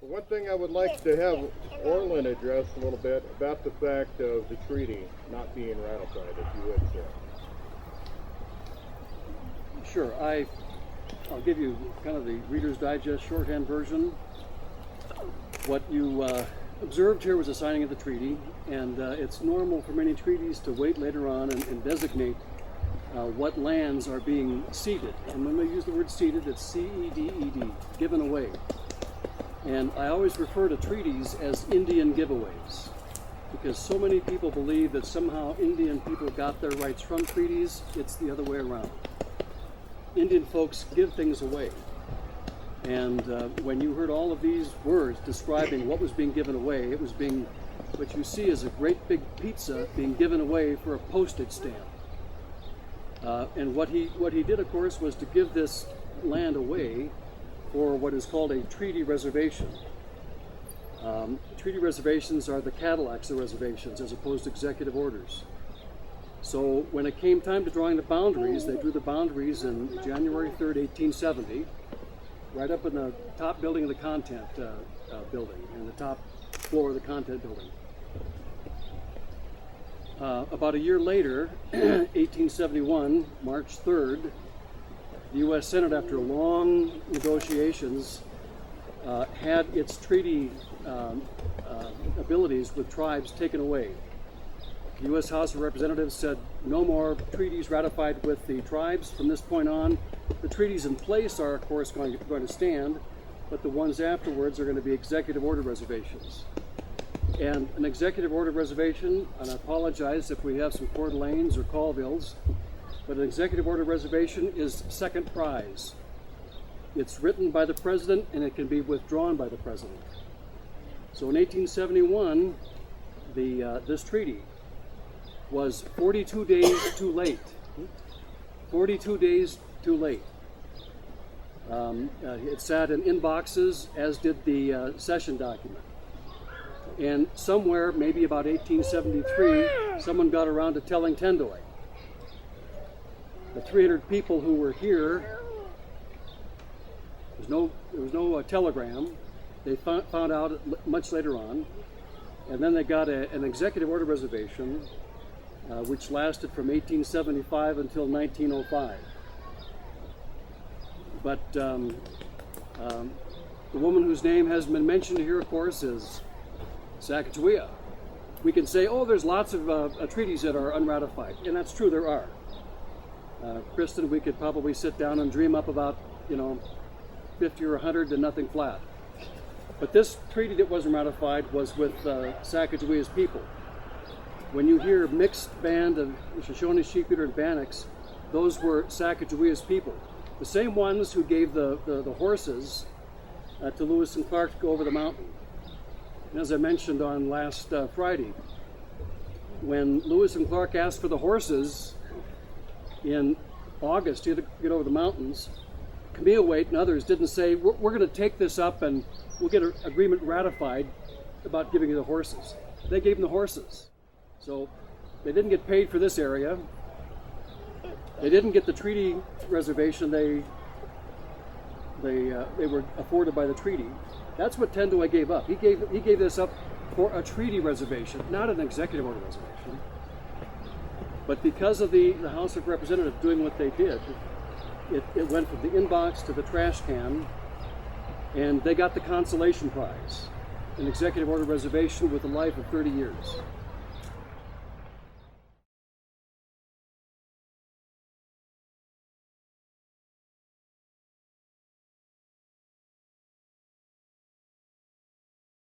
One thing I would like to have Orlan address a little bit about the fact of the treaty not being ratified, if you would, sir. Sure. I'll give you kind of the Reader's Digest shorthand version. What you observed here was a signing of the treaty, and it's normal for many treaties to wait later on and designate what lands are being ceded. And when we use the word ceded, it's C-E-D-E-D, given away. And I always refer to treaties as Indian giveaways, because so many people believe that somehow Indian people got their rights from treaties. It's the other way around. Indian folks give things away. And when you heard all of these words describing what was being given away, it was being, what you see is a great big pizza being given away for a postage stamp. And what he did, of course, was to give this land away for what is called a treaty reservation. Treaty reservations are the Cadillacs of reservations as opposed to executive orders. So when it came time to drawing the boundaries, they drew the boundaries in January 3rd, 1870, right up in the top building of the content building, in the top floor of the content building. About a year later, 1871, March 3rd, the U.S. Senate, after long negotiations, had its treaty abilities with tribes taken away. The U.S. House of Representatives said no more treaties ratified with the tribes from this point on. The treaties in place are, of course, going to stand, but the ones afterwards are going to be executive order reservations. And an executive order reservation, and I apologize if we have some Coeur d'Alenes or Colvilles, but an executive order reservation is second prize. It's written by the president and it can be withdrawn by the president. So in 1871, this treaty was 42 days too late. 42 days too late. It sat in inboxes, as did the session document. And somewhere, maybe about 1873, someone got around to telling Tendoy. The 300 people who were here, there was no telegram. They found out much later on, and then they got an executive order reservation, which lasted from 1875 until 1905. But the woman whose name hasn't been mentioned here, of course, is Sacagawea. We can say, oh, there's lots of treaties that are unratified, and that's true, there are. Kristen, we could probably sit down and dream up about, 50 or 100 to nothing flat. But this treaty that wasn't ratified was with Sacagawea's people. When you hear mixed band of Shoshone, Sheepheater, and Bannocks, those were Sacagawea's people. The same ones who gave the horses to Lewis and Clark to go over the mountain. And as I mentioned on last Friday, when Lewis and Clark asked for the horses in August to get over the mountains, Camille Waite and others didn't say, we're going to take this up and we'll get an agreement ratified about giving you the horses. They gave them the horses. So they didn't get paid for this area. They didn't get the treaty reservation they were afforded by the treaty. That's what Tendoy gave up. He gave this up for a treaty reservation, not an executive order reservation. But because of the House of Representatives doing what they did, it went from the inbox to the trash can, and they got the consolation prize, an executive order reservation with a life of 30 years.